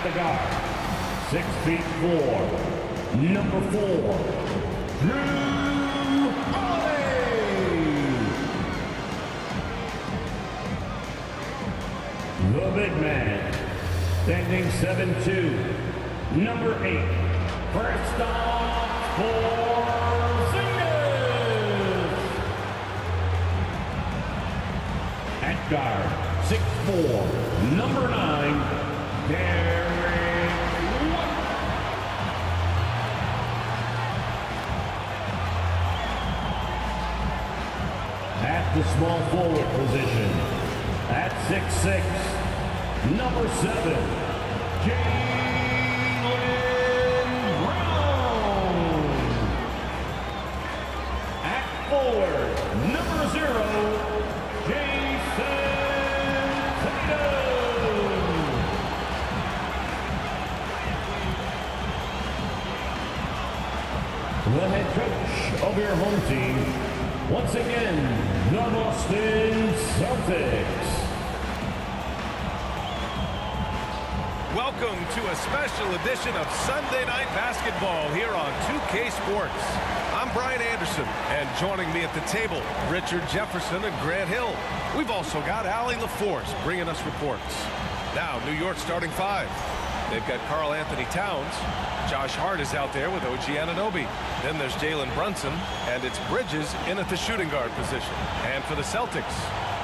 the guard, 6'4", number 4, Drew Holiday. The big man, standing 7'2", number 8, Kristaps Porzingis. At guard, 6'4", number 9, Derek White. At the small forward position, at 6'6", number 7, Jaylen Brown. At forward, number 0, Jason Tatum. The head coach of your home team, once again, the Boston Celtics. Welcome to a special edition of Sunday Night Basketball here on 2K Sports. I'm Brian Anderson, and joining me at the table, Richard Jefferson and Grant Hill. We've also got Allie LaForce bringing us reports. Now, New York starting 5. They've got Karl Anthony Towns. Josh Hart is out there with OG Anunoby. Then there's Jalen Brunson, and it's Bridges in at the shooting guard position. And for the Celtics,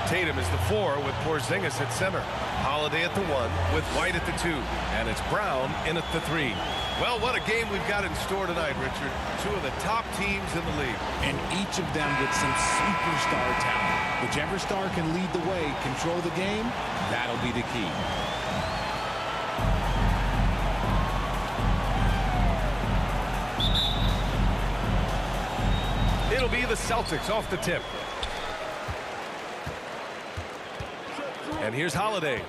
Tatum is the 4 with Porzingis at center. Holiday at the 1 with White at the 2. And it's Brown in at the 3. Well, what a game we've got in store tonight, Richard. Two of the top teams in the league. And each of them with some superstar talent. Whichever star can lead the way, control the game, that'll be the key. It'll be the Celtics off the tip. And here's Holiday.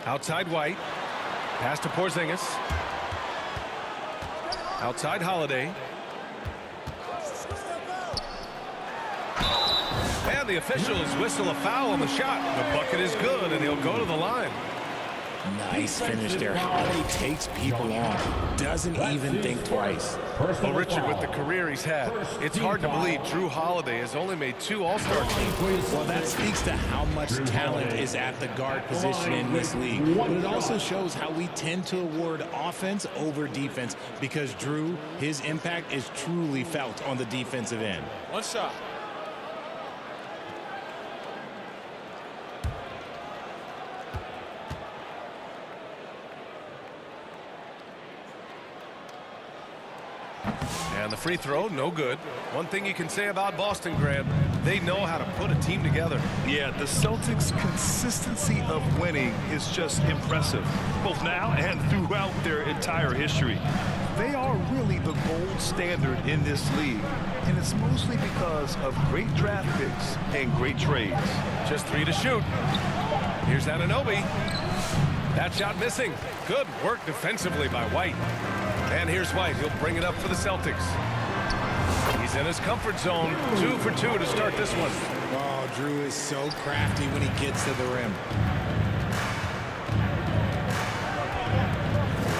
Outside White. Pass to Porzingis. Outside Holiday. And the officials whistle a foul on the shot. The bucket is good, and he'll go to the line. Nice finish there. Holiday takes people on. Doesn't even think twice. Well, Richard, with the career he's had, it's hard to believe Drew Holiday has only made 2 All-Star teams. Well, that speaks to how much talent is at the guard position in this league. But it also shows how we tend to award offense over defense because Drew, his impact is truly felt on the defensive end. One shot. And the free throw, no good. One thing you can say about Boston, Grant, they know how to put a team together. Yeah, the Celtics' consistency of winning is just impressive, both now and throughout their entire history. They are really the gold standard in this league, and it's mostly because of great draft picks and great trades. Just 3 to shoot. Here's Anunoby. That shot missing. Good work defensively by White. And here's White. He'll bring it up for the Celtics. He's in his comfort zone. 2 for 2 to start this one. Oh, Drew is so crafty when he gets to the rim.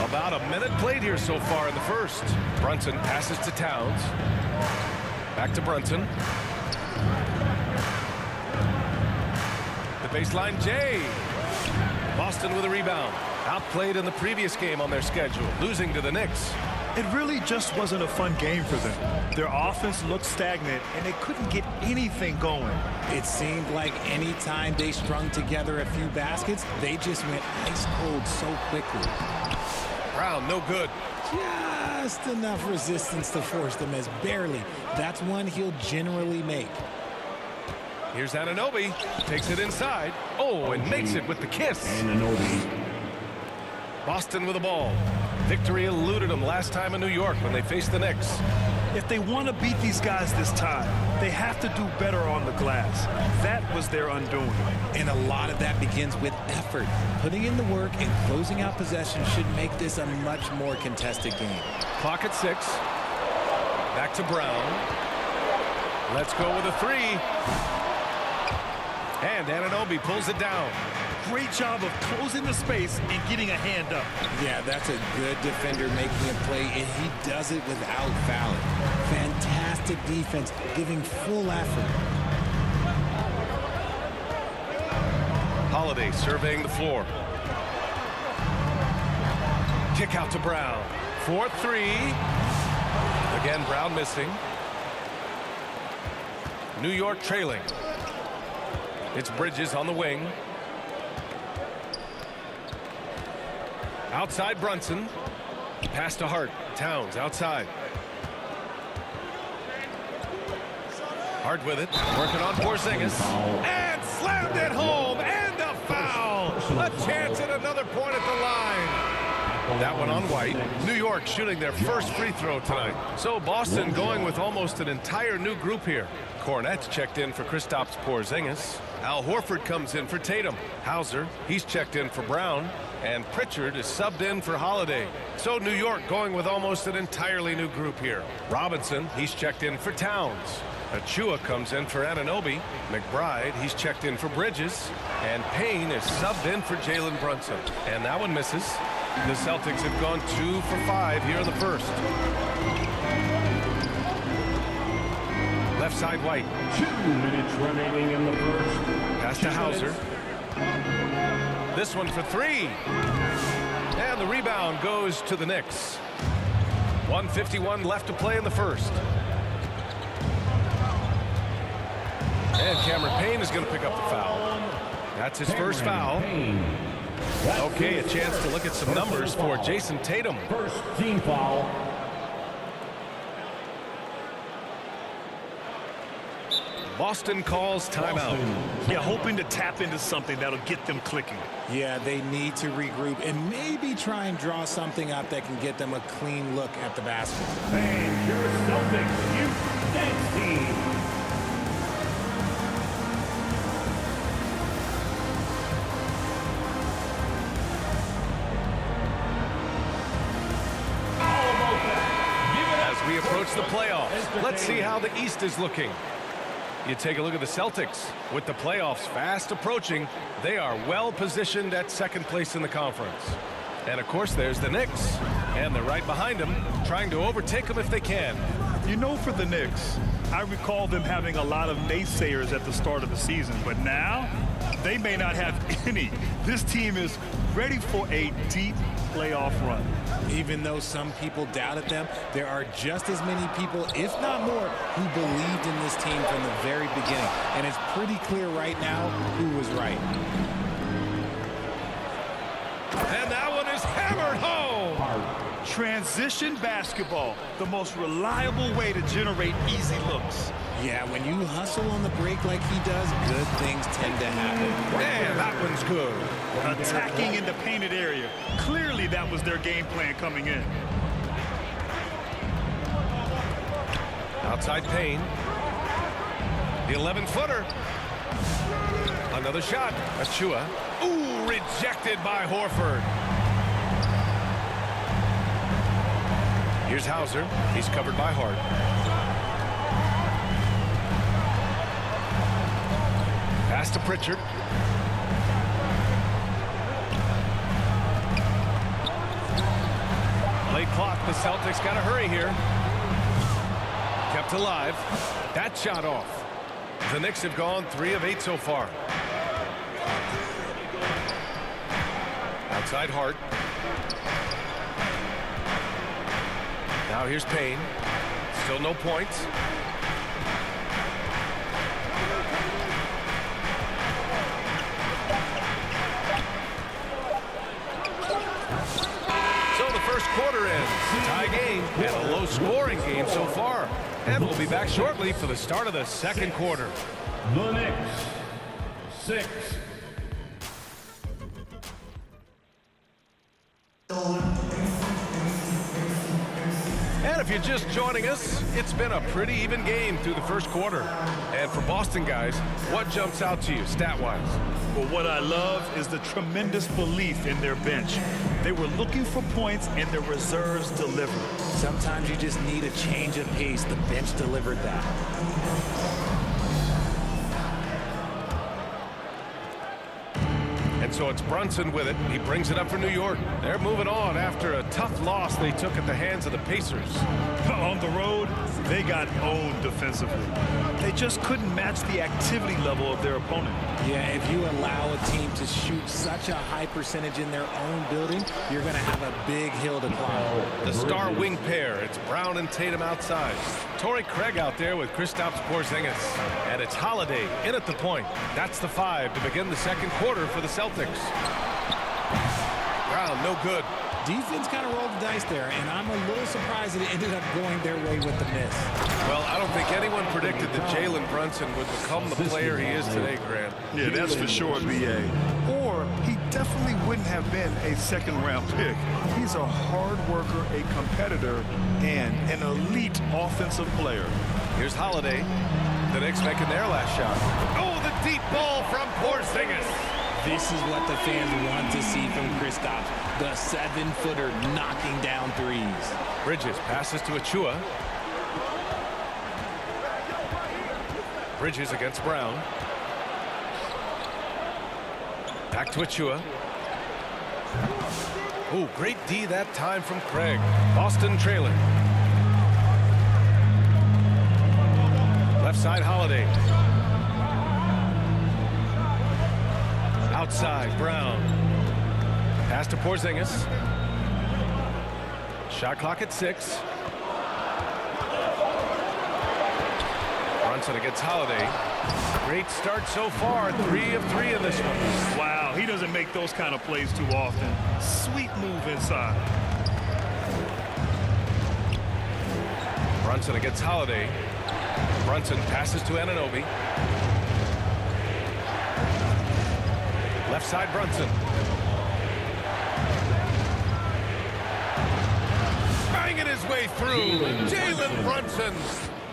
About a minute played here so far in the first. Brunson passes to Towns. Back to Brunson. The baseline, Jay. Boston with a rebound. Outplayed in the previous game on their schedule, losing to the Knicks. It really just wasn't a fun game for them. Their offense looked stagnant, and they couldn't get anything going. It seemed like any time they strung together a few baskets, they just went ice cold so quickly. Brown, no good. Just enough resistance to force them as barely. That's one he'll generally make. Here's Anunoby. Takes it inside. Oh, and makes it with the kiss. Anunoby. Boston with the ball. Victory eluded them last time in New York when they faced the Knicks. If they want to beat these guys this time, they have to do better on the glass. That was their undoing. And a lot of that begins with effort. Putting in the work and closing out possession should make this a much more contested game. Clock at 6. Back to Brown. Let's go with a 3. And Anunoby pulls it down. great job of closing the space and getting a hand up. Yeah, that's a good defender making a play, and he does it without fouling. Fantastic defense, giving full effort. Holiday surveying the floor. Kick out to Brown. 4-3. Again, Brown missing. New York trailing. It's Bridges on the wing. Outside Brunson. Pass to Hart. Towns outside. Hart with it. Working on Porzingis. And slammed it home. And a foul. A chance at another point at the line. That one on White. New York shooting their first free throw tonight. So Boston going with almost an entire new group here. Cornette's checked in for Kristaps Porzingis. Al Horford comes in for Tatum. Hauser, he's checked in for Brown. And Pritchard is subbed in for Holiday. So New York going with almost an entirely new group here. Robinson, he's checked in for Towns. Achua comes in for Anunoby. McBride, he's checked in for Bridges. And Payne is subbed in for Jalen Brunson. And that one misses. The Celtics have gone 2 for 5 here in the first. Left side White. 2 minutes remaining in the first. Pass to Hauser. This one for 3. And the rebound goes to the Knicks. 1:51 left to play in the first. And Cameron Payne is going to pick up the foul. That's his first foul. Okay, a chance to look at some numbers for Jason Tatum. First team foul. Boston calls timeout. Yeah, hoping to tap into something that'll get them clicking. Yeah, they need to regroup and maybe try and draw something up that can get them a clean look at the basket. And your Celtics, you dance team. As we approach the playoffs, let's see how the East is looking. You take a look at the Celtics. With the playoffs fast approaching, they are well positioned at second place in the conference. And of course, there's the Knicks. And they're right behind them, trying to overtake them if they can. You know, for the Knicks, I recall them having a lot of naysayers at the start of the season, but now they may not have any. This team is ready for a deep playoff run. Even though some people doubted them, there are just as many people, if not more, who believed in this team from the very beginning. And it's pretty clear right now who was right. And that one is hammered home. Transition basketball, the most reliable way to generate easy looks. Yeah, when you hustle on the break like he does, good things tend to happen. Man, that one's good. Attacking in the painted area. Clearly that was their game plan coming in. Outside Payne. The 11-footer. Another shot. Achua. Ooh, rejected by Horford. Here's Hauser. He's covered by Hart. Pass to Pritchard. Late clock. The Celtics got to hurry here. Kept alive. That shot off. The Knicks have gone 3 of 8 so far. Outside Hart. Now here's Payne. Still no points. So the first quarter ends. Tie game and a low-scoring game so far. And we'll be back shortly for the start of the second quarter. The Knicks, 6. And if you're just joining us, it's been a pretty even game through the first quarter. And for Boston guys, what jumps out to you stat-wise? Well, what I love is the tremendous belief in their bench. They were looking for points and their reserves delivered. Sometimes you just need a change of pace. The bench delivered that. And so it's Brunson with it. He brings it up for New York. They're moving on after a tough loss they took at the hands of the Pacers. On the road, they got owned defensively. They just couldn't match the activity level of their opponent. Yeah, if you allow a team to shoot such a high percentage in their own building, you're going to have a big hill to climb. The star wing pair, it's Brown and Tatum outside. Torrey Craig out there with Kristaps Porzingis. And it's Holiday in at the point. That's the 5 to begin the second quarter for the Celtics. Brown, no good. Defense kind of rolled the dice there, and I'm a little surprised that it ended up going their way with the miss. Well, I don't think anyone predicted that Jalen Brunson would become the player he is today, Grant. Yeah, that's for sure, B.A. Or he definitely wouldn't have been a second-round pick. He's a hard worker, a competitor, and an elite offensive player. Here's Holiday. The Knicks making their last shot. Oh, the deep ball from Porzingis. This is what the fans want to see from Kristaps, the 7-footer knocking down threes. Bridges passes to Achua. Bridges against Brown. Back to Achua. Oh, great D that time from Craig. Boston trailing. Left side, Holiday. Outside, Brown. Pass to Porzingis. Shot clock at 6. Brunson against Holiday. Great start so far. 3 of 3 in this one. Wow, he doesn't make those kind of plays too often. Sweet move inside. Brunson against Holiday. Brunson passes to Anunoby. Left side, Brunson. Banging his way through. Jalen Brunson.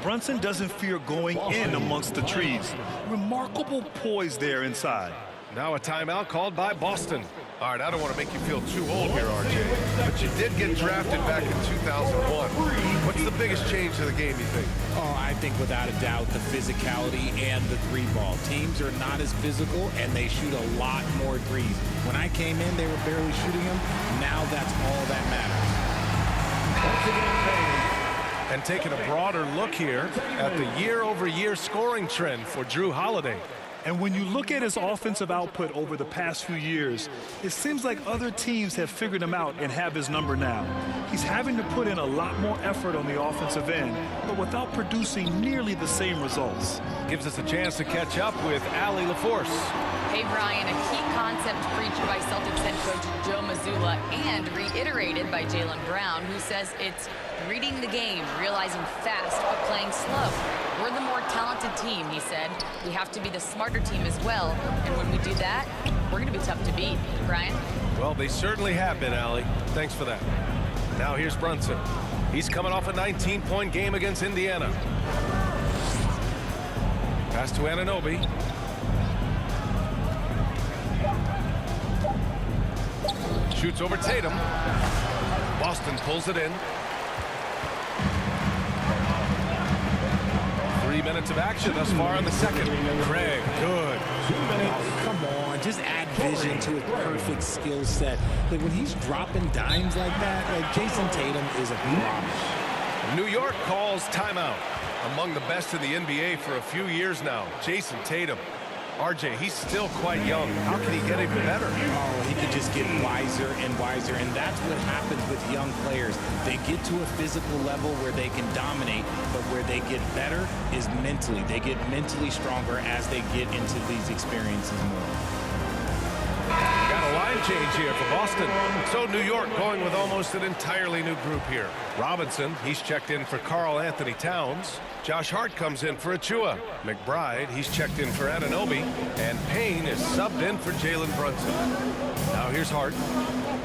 Brunson doesn't fear going in amongst the trees. Remarkable poise there inside. Now a timeout called by Boston. All right, I don't want to make you feel too old here, RJ, but you did get drafted back in 2001. What's the biggest change to the game, you think? Oh, I think without a doubt the physicality and the 3-ball. Teams are not as physical, and they shoot a lot more threes. When I came in, they were barely shooting them. Now that's all that matters. And taking a broader look here at the year-over-year scoring trend for Jrue Holiday. And when you look at his offensive output over the past few years, it seems like other teams have figured him out and have his number now. He's having to put in a lot more effort on the offensive end, but without producing nearly the same results. Gives us a chance to catch up with Allie LaForce. Hey, Brian, a key concept preached by Celtics head coach Joe Mazzulla and reiterated by Jaylen Brown, who says it's reading the game, realizing fast, but playing slow. We're the more talented team, he said. We have to be the smarter team as well, and when we do that, we're going to be tough to beat. Brian? Well, they certainly have been, Allie. Thanks for that. Now here's Brunson. He's coming off a 19-point game against Indiana. Pass to Anunoby. Shoots over Tatum. Boston pulls it in. 3 minutes of action thus far in the second. Craig, good. 2 minutes. Oh, come on, just add vision to his perfect skill set. Like when he's dropping dimes like that, like Jason Tatum is a problem. New York calls timeout. Among the best in the NBA for a few years now, Jason Tatum. RJ, he's still quite young. How can he get even better? Oh, he could just get wiser and wiser, and that's what happens with young players. They get to a physical level where they can dominate, but where they get better is mentally. They get mentally stronger as they get into these experiences more. Got a line change here for Boston. So New York going with almost an entirely new group here. Robinson, he's checked in for Karl Anthony Towns. Josh Hart comes in for Achua. McBride, he's checked in for Anunoby. And Payne is subbed in for Jalen Brunson. Now here's Hart.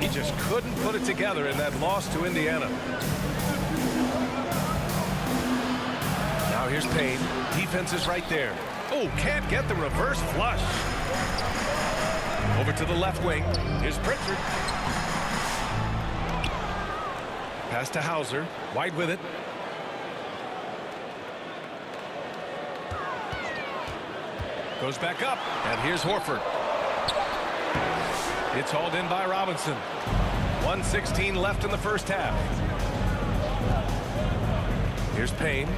He just couldn't put it together in that loss to Indiana. Now here's Payne. Defense is right there. Oh, can't get the reverse flush. Over to the left wing. Here's Pritchard. Pass to Hauser. White with it. Goes back up. And here's Horford. It's hauled in by Robinson. 1:16 left in the first half. Here's Payne.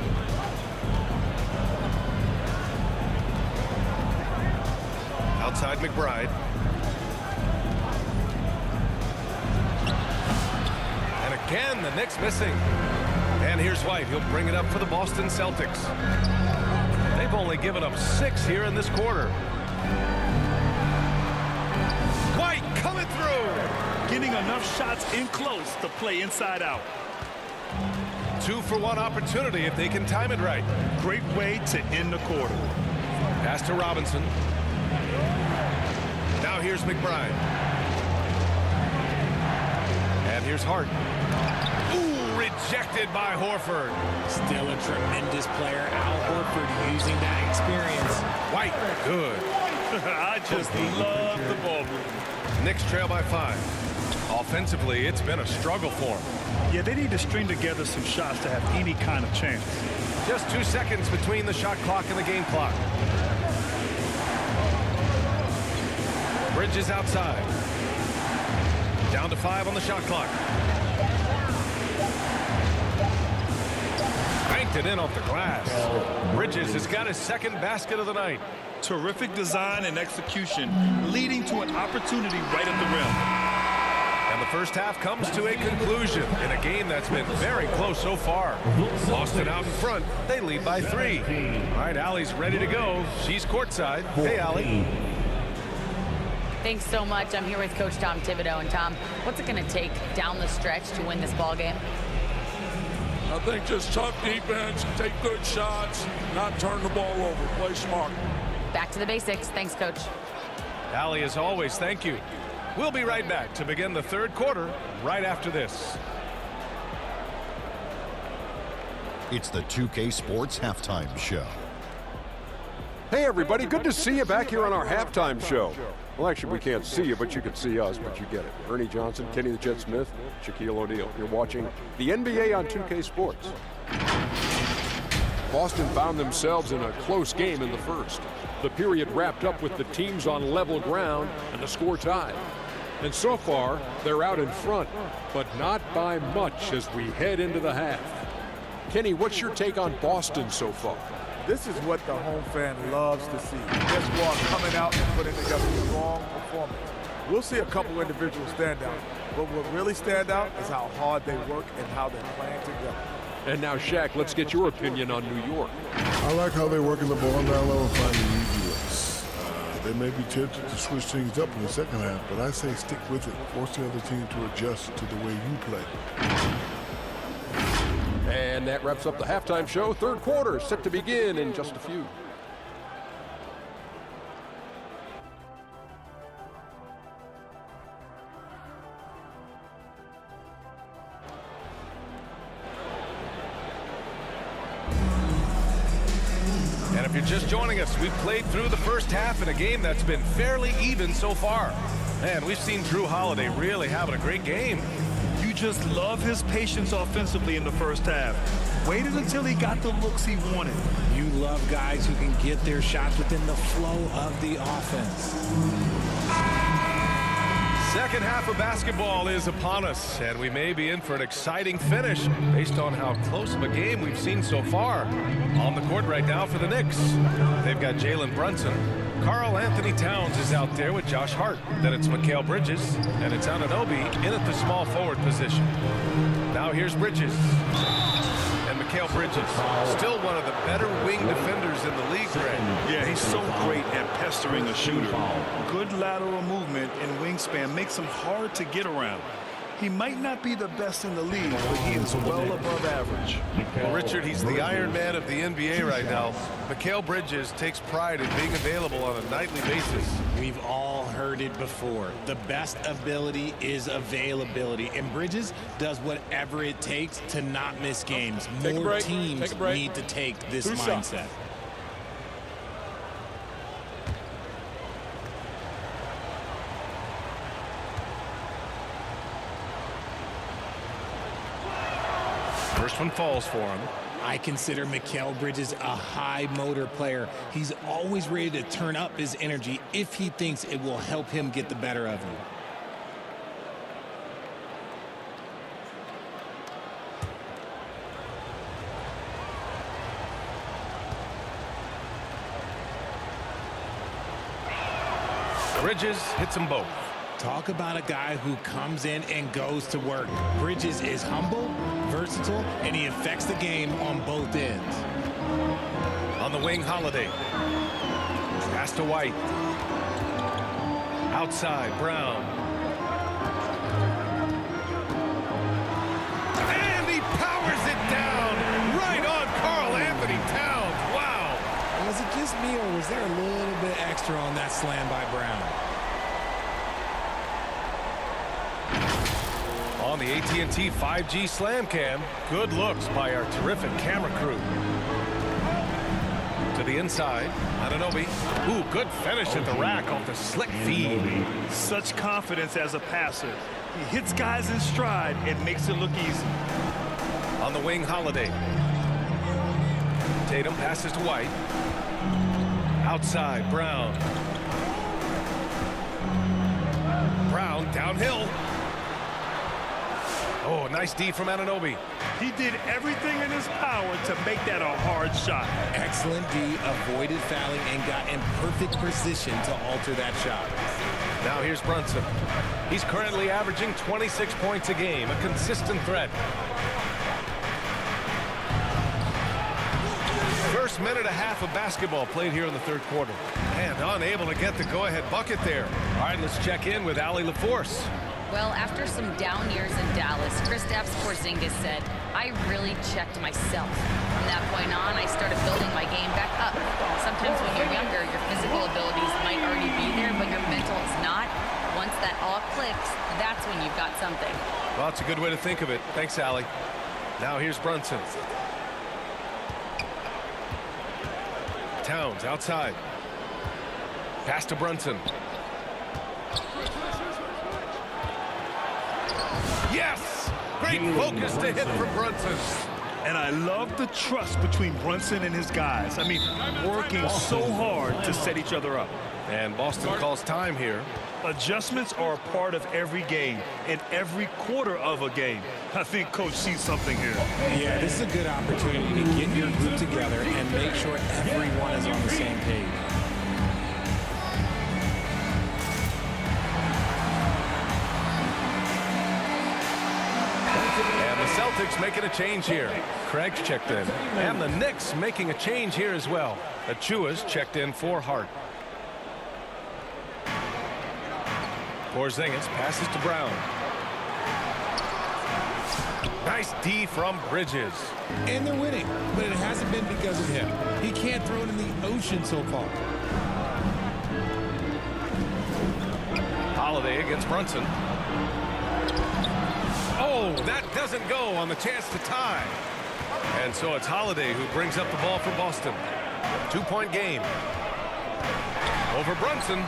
Outside McBride. And again, the Knicks missing. And here's White. He'll bring it up for the Boston Celtics. They've only given up 6 here in this quarter. White coming through. Getting enough shots in close to play inside out. 2-for-1 opportunity if they can time it right. Great way to end the quarter. Pass to Robinson. Now here's McBride. And here's Hart. Ooh, rejected by Horford. Still a tremendous player. Al Horford using that experience. White, good. I just love the ball movement. Knicks trail by 5. Offensively, it's been a struggle for them. Yeah, they need to string together some shots to have any kind of chance. Just 2 seconds between the shot clock and the game clock. Bridges outside. Down to 5 on the shot clock. Banked it in off the glass. Bridges has got his second basket of the night. Terrific design and execution, leading to an opportunity right at the rim. And the first half comes to a conclusion in a game that's been very close so far. Boston out in front. They lead by 3. All right, Allie's ready to go. She's courtside. Hey, Allie. Thanks so much. I'm here with Coach Tom Thibodeau. And Tom, what's it going to take down the stretch to win this ball game? I think just tough defense, take good shots, not turn the ball over, play smart. Back to the basics. Thanks, Coach. Allie, as always, thank you. We'll be right back to begin the third quarter right after this. It's the 2K Sports Halftime Show. Hey everybody, good to see you back here on our halftime show. Well, actually, we can't see you, but you can see us, but you get it. Ernie Johnson, Kenny the Jet Smith, Shaquille O'Neal. You're watching the NBA on 2K Sports. Boston found themselves in a close game in the first. The period wrapped up with the teams on level ground and the score tied. And so far, they're out in front, but not by much as we head into the half. Kenny, what's your take on Boston so far? This is what the home fan loves to see. Their squad coming out and putting together a strong performance. We'll see a couple individuals stand out, but what really stand out is how hard they work and how they're playing together. And now, Shaq, let's get your opinion on New York. I like how they're working the ball down low and finding new looks. They may be tempted to switch things up in the second half, but I say stick with it. Force the other team to adjust to the way you play. And that wraps up the halftime show. Third quarter set to begin in just a few. And if you're just joining us, we've played through the first half in a game that's been fairly even so far. Man, we've seen Drew Holiday really having a great game. You just love his patience offensively in the first half. Waited until he got the looks he wanted. You love guys who can get their shots within the flow of the offense. Second half of basketball is upon us, and we may be in for an exciting finish based on how close of a game we've seen so far. On the court right now for the Knicks, they've got Jalen Brunson. Karl Anthony Towns is out there with Josh Hart. Then it's Mikal Bridges, and it's Anunoby in at the small forward position. Now here's Bridges. And Mikal Bridges, still one of the better wing defenders in the league, Greg. Yeah, he's so great at pestering a shooter. Good lateral movement and wingspan makes him hard to get around. He might not be the best in the league, but he is well above average. Well, Richard, he's the Iron Man of the NBA right now. Mikal Bridges takes pride in being available on a nightly basis. We've all heard it before. The best ability is availability, and Bridges does whatever it takes to not miss games. More teams need to take this mindset. First one falls for him. I consider Mikal Bridges a high motor player. He's always ready to turn up his energy if he thinks it will help him get the better of him. Bridges hits them both. Talk about a guy who comes in and goes to work. Bridges is humble, versatile, and he affects the game on both ends. On the wing, Holiday. Pass to White. Outside, Brown. And he powers it down right on Karl Anthony Towns. Wow. Was it just me, or was there a little bit extra on that slam by Brown? On the AT&T 5G Slam Cam, good looks by our terrific camera crew. To the inside, Anunoby. Ooh, good finish at the rack off the slick feed. Such confidence as a passer. He hits guys in stride and makes it look easy. On the wing, Holiday. Tatum passes to White. Outside, Brown. Brown downhill. Oh, nice D from Anunoby. He did everything in his power to make that a hard shot. Excellent D, avoided fouling, and got in perfect position to alter that shot. Now here's Brunson. He's currently averaging 26 points a game, a consistent threat. First minute and a half of basketball played here in the third quarter. And unable to get the go-ahead bucket there. All right, let's check in with Allie LaForce. Well, after some down years in Dallas, Kristaps Porzingis said, I really checked myself. From that point on, I started building my game back up. Sometimes when you're younger, your physical abilities might already be there, but your mental is not. Once that all clicks, that's when you've got something. Well, that's a good way to think of it. Thanks, Allie. Now here's Brunson. Towns outside. Pass to Brunson. Yes! Great focus to hit from Brunson. And I love the trust between Brunson and his guys. I mean, working so hard to set each other up. And Boston calls time here. Adjustments are a part of every game, in every quarter of a game. I think Coach sees something here. Yeah, this is a good opportunity to get your group together and make sure everyone is on the same page. And the Celtics making a change here. Craig's checked in. And the Knicks making a change here as well. Achua's checked in for Hart. Porzingis passes to Brown. Nice D from Bridges. And they're winning, but it hasn't been because of him. He can't throw it in the ocean so far. Holiday against Brunson. Oh, that doesn't go on the chance to tie. And so it's Holiday who brings up the ball for Boston. 2-point game. Over Brunson.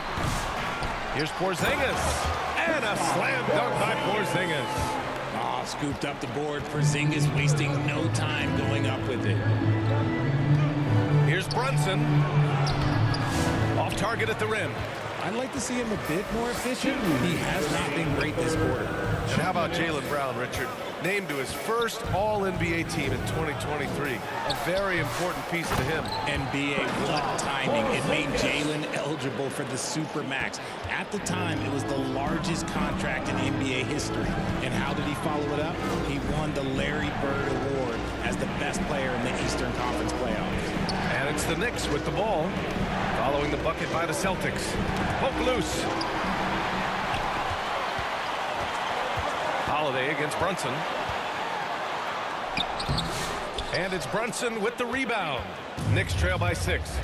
Here's Porzingis. And a slam dunk by Porzingis. Oh, scooped up the board. Porzingis wasting no time going up with it. Here's Brunson. Off target at the rim. I'd like to see him a bit more efficient. He has not been great this quarter. And how about Jaylen Brown, Richard? Named to his first All-NBA team in 2023. A very important piece to him. NBA, what timing. It made Jaylen eligible for the Supermax. At the time, it was the largest contract in NBA history. And how did he follow it up? He won the Larry Bird Award as the best player in the Eastern Conference playoffs. And it's the Knicks with the ball. Following the bucket by the Celtics. Poke loose. Holiday against Brunson. And it's Brunson with the rebound. Knicks trail by 6.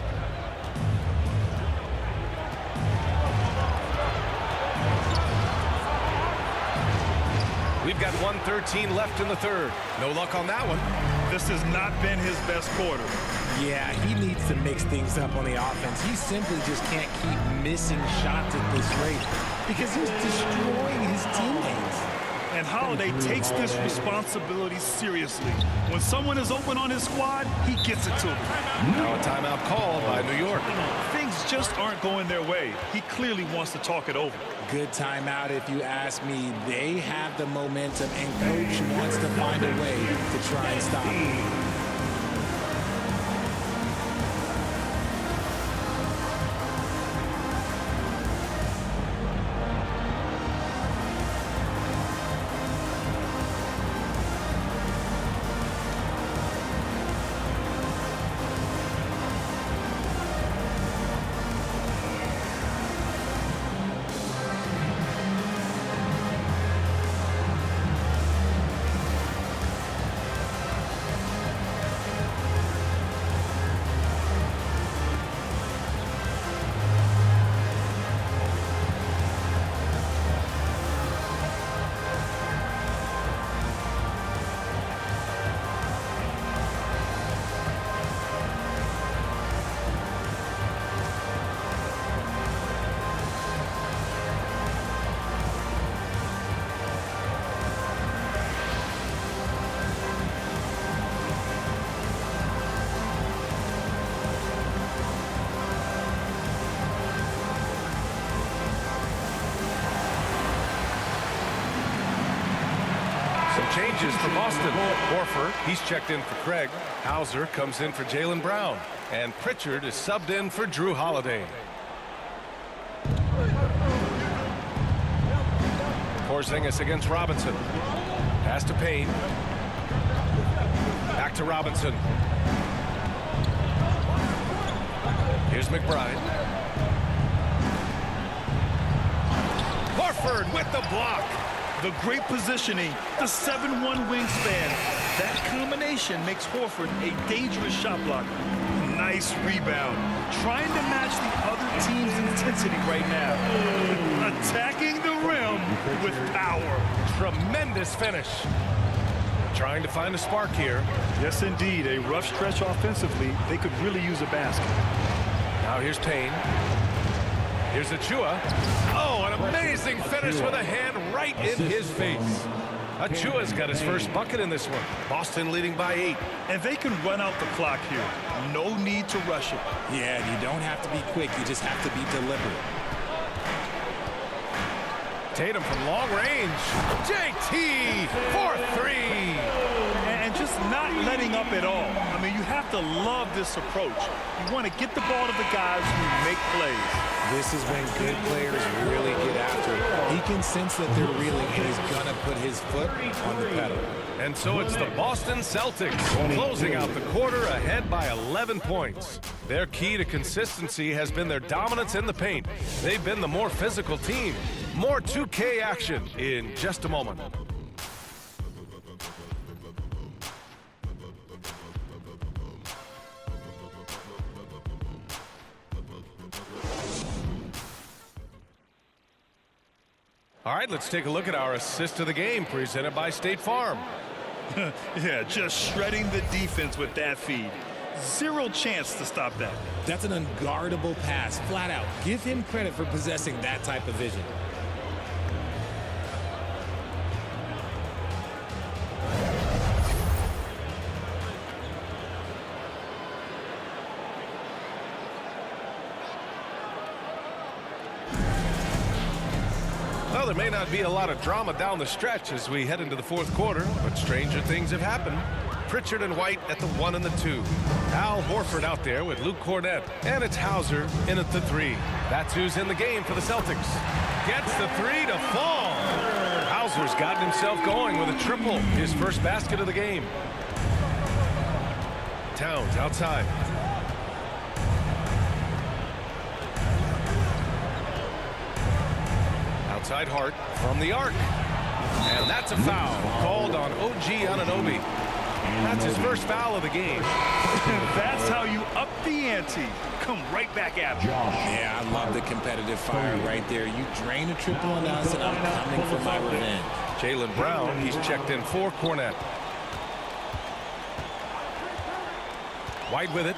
We've got 1:13 left in the third. No luck on that one. This has not been his best quarter. Yeah, he needs to mix things up on the offense. He simply just can't keep missing shots at this rate because he's destroying his teammates. And Holiday takes this responsibility seriously. When someone is open on his squad, he gets it to them. Now a timeout called by New York. Things just aren't going their way. He clearly wants to talk it over. Good timeout if you ask me. They have the momentum, and coach wants to find a way to try and stop them. Changes for Boston. Horford, he's checked in for Craig. Hauser comes in for Jaylen Brown. And Pritchard is subbed in for Drew Holiday. Porzingis against Robinson. Pass to Payne. Back to Robinson. Here's McBride. Horford with the block. The great positioning, the 7'1" wingspan. That combination makes Horford a dangerous shot blocker. Nice rebound. Trying to match the other team's intensity right now. Attacking the rim with power. Tremendous finish. Trying to find a spark here. Yes, indeed. A rough stretch offensively. They could really use a basket. Now here's Payne. Here's Achua. Oh, an amazing finish with a hand right in his face. Achua's got his first bucket in this one. Boston leading by 8. And they can run out the clock here. No need to rush it. Yeah, you don't have to be quick. You just have to be deliberate. Tatum from long range. JT for 3. And just not letting up at all. I mean, you have to love this approach. You want to get the ball to the guys who make plays. This is when good players really get after it. He can sense that they're reeling, and he's going to put his foot on the pedal. And so it's the Boston Celtics closing out the quarter ahead by 11 points. Their key to consistency has been their dominance in the paint. They've been the more physical team. More 2K action in just a moment. All right, let's take a look at our assist of the game presented by State Farm. Yeah, just shredding the defense with that feed. Zero chance to stop that. That's an unguardable pass, flat out. Give him credit for possessing that type of vision. Well, there may not be a lot of drama down the stretch as we head into the fourth quarter, but stranger things have happened. Pritchard and White at the 1 and the 2. Al Horford out there with Luke Cornett. And it's Hauser in at the 3. That's who's in the game for the Celtics. Gets the 3 to fall. Hauser's gotten himself going with a triple. His first basket of the game. Towns outside. Outside Hart from the arc. And that's a foul called on OG Anunoby. That's his first foul of the game. That's how you up the ante. Come right back at him. Yeah, I love the competitive fire right there. You drain a triple on us, and I'm coming for my revenge. Jaylen Brown, he's checked in for Cornett. White with it.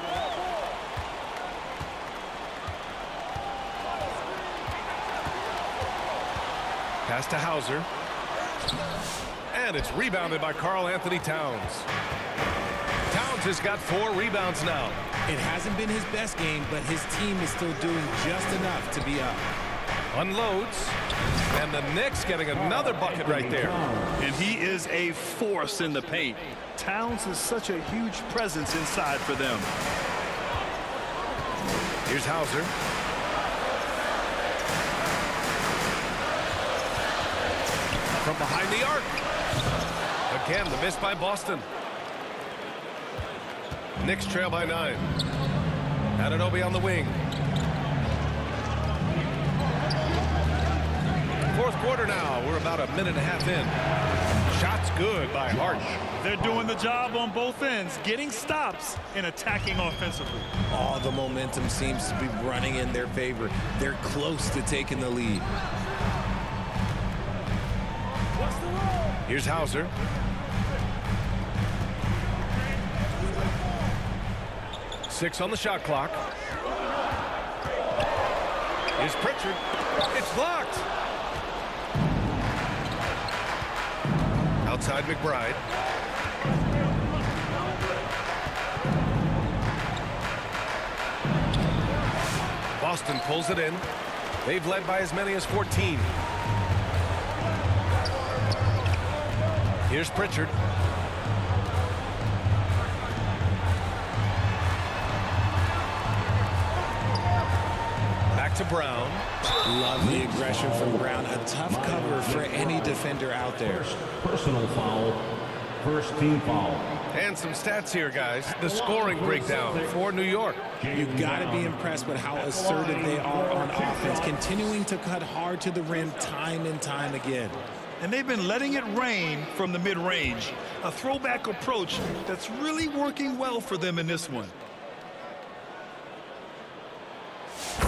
Pass to Hauser. And it's rebounded by Karl Anthony Towns. Towns has got 4 rebounds now. It hasn't been his best game, but his team is still doing just enough to be up. Unloads. And the Knicks getting another bucket right there. And he is a force in the paint. Towns is such a huge presence inside for them. Here's Hauser. From behind the arc. Again, the miss by Boston. Knicks trail by 9. Anunoby on the wing. Fourth quarter now. We're about a minute and a half in. Shots good by Hart. They're doing the job on both ends, getting stops and attacking offensively. All the momentum seems to be running in their favor. They're close to taking the lead. Here's Hauser. Six on the shot clock. Here's Pritchard. It's blocked. Outside McBride. Boston pulls it in. They've led by as many as 14. Here's Pritchard. Back to Brown. Love the aggression from Brown. A tough cover for any defender out there. Personal foul. First team foul. And some stats here, guys. The scoring breakdown for New York. You've got to be impressed with how assertive they are on offense, continuing to cut hard to the rim time and time again. And they've been letting it rain from the mid-range. A throwback approach that's really working well for them in this one.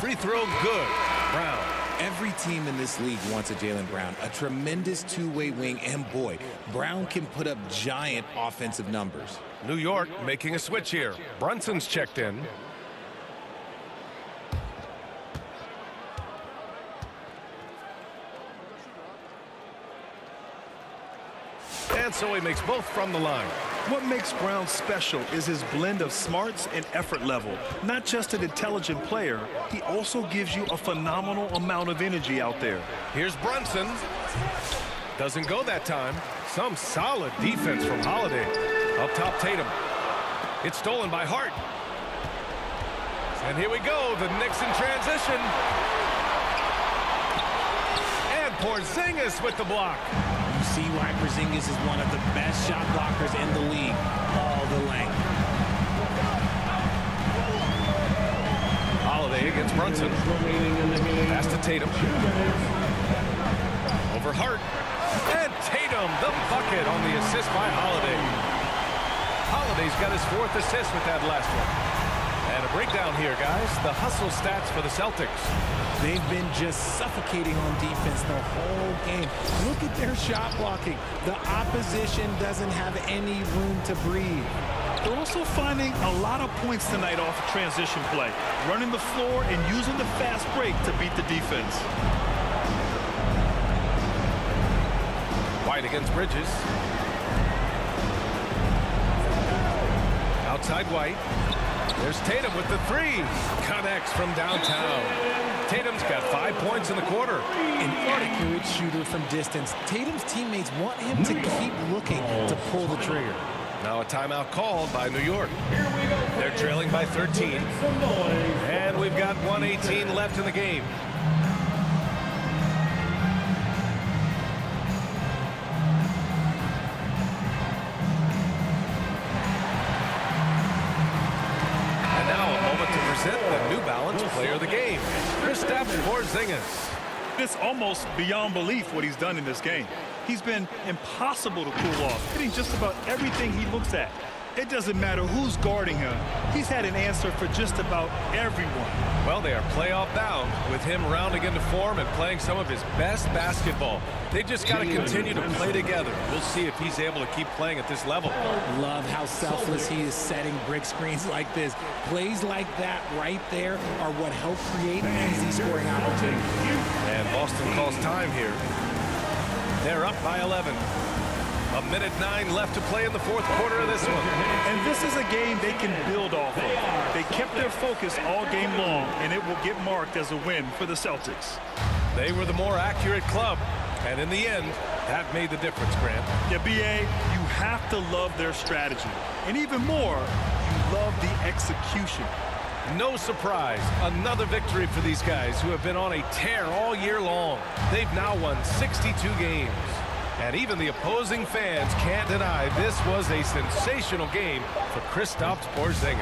Free throw good. Brown. Every team in this league wants a Jaylen Brown, a tremendous two-way wing, and boy, Brown can put up giant offensive numbers. New York making a switch here. Brunson's checked in. And so he makes both from the line. What makes Brown special is his blend of smarts and effort level. Not just an intelligent player, he also gives you a phenomenal amount of energy out there. Here's Brunson. Doesn't go that time. Some solid defense from Holiday. Up top, Tatum. It's stolen by Hart. And here we go, the Knicks in transition. And Porzingis with the block. You see why Porzingis is one of the best shot blockers in the league. All the length. Holiday against Brunson. Pass to Tatum. Over Hart. And Tatum, the bucket on the assist by Holiday. Holiday's got his 4th assist with that last one. And a breakdown here, guys. The hustle stats for the Celtics. They've been just suffocating on defense the whole game. Look at their shot blocking. The opposition doesn't have any room to breathe. They're also finding a lot of points tonight off of transition play, running the floor and using the fast break to beat the defense. White against Bridges. Outside White. There's Tatum with the 3. Connects from downtown. Tatum's got 5 points in the quarter. An accurate shooter from distance. Tatum's teammates want him to keep looking to pull the trigger. Now a timeout called by New York. They're trailing by 13. And we've got 1:18 left in the game. And now a moment to present the New Balance Player of the Game, Kristaps Porzingis. It's almost beyond belief what he's done in this game. He's been impossible to cool off, hitting just about everything he looks at. It doesn't matter who's guarding him. He's had an answer for just about everyone. Well, they are playoff bound with him rounding into form and playing some of his best basketball. They just got to continue to play together. We'll see if he's able to keep playing at this level. Love how selfless he is setting brick screens like this. Plays like that right there are what help create easy scoring opportunities. And Boston calls time here. They're up by 11. 1:09 left to play in the fourth quarter of this one. And this is a game they can build off of. They kept their focus all game long, and it will get marked as a win for the Celtics. They were the more accurate club, and in the end, that made the difference, Grant. Yeah, B.A., you have to love their strategy. And even more, you love the execution. No surprise, another victory for these guys who have been on a tear all year long. They've now won 62 games. And even the opposing fans can't deny this was a sensational game for Kristaps Porzingis.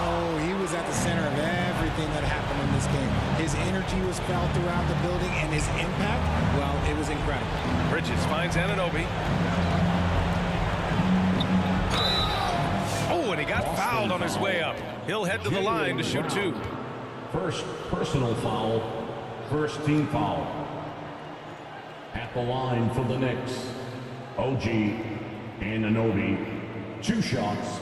Oh, he was at the center of everything that happened in this game. His energy was felt throughout the building, and his impact, well, it was incredible. Bridges finds Anunoby. Oh, and he got fouled on his way up. He'll head to the line to shoot two. First personal foul, first team foul. At the line for the Knicks, OG Anunoby, 2 shots.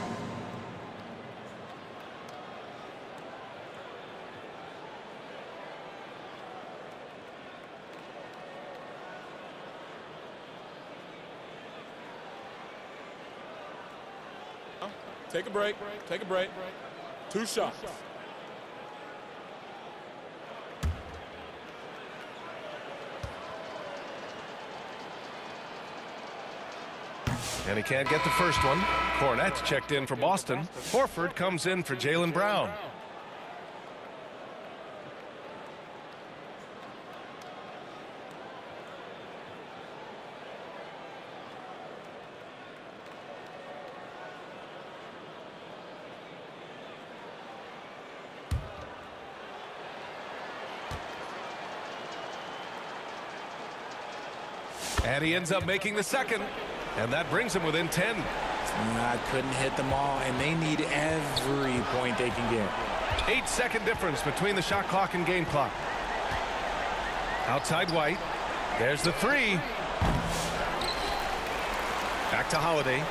Take a break. Take a break. 2 shots. And he can't get the first one. Cornette's checked in for Boston. Horford comes in for Jaylen Brown. And he ends up making the second. And that brings him within 10. I couldn't hit them all, and they need every point they can get. 8-second difference between the shot clock and game clock. Outside White. There's the 3. Back to Holiday.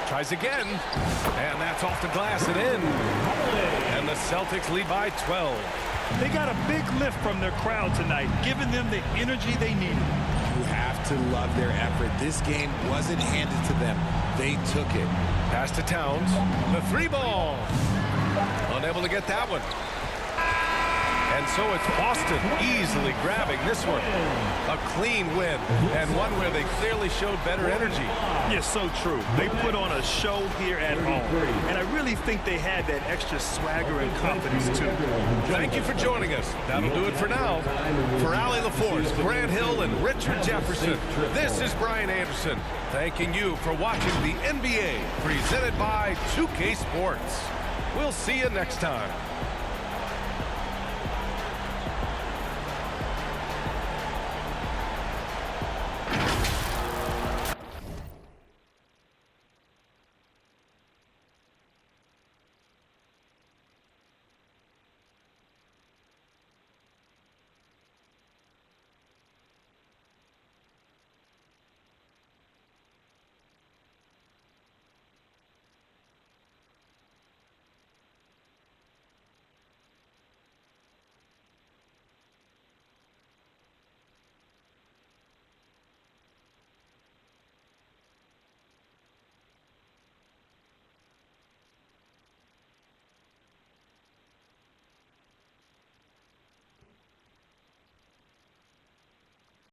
Tries again. And that's off the glass and in. And the Celtics lead by 12. They got a big lift from their crowd tonight, giving them the energy they needed. You have to love their effort. This game wasn't handed to them. They took it. Pass to Towns. The 3 ball. Unable to get that one. And so it's Boston easily grabbing this one. A clean win, and one where they clearly showed better energy. Yeah, so true. They put on a show here at home, and I really think they had that extra swagger and confidence, too. Thank you for joining us. That'll do it for now. For Allie LaForce, Grant Hill, and Richard Jefferson, this is Brian Anderson, thanking you for watching the NBA presented by 2K Sports. We'll see you next time.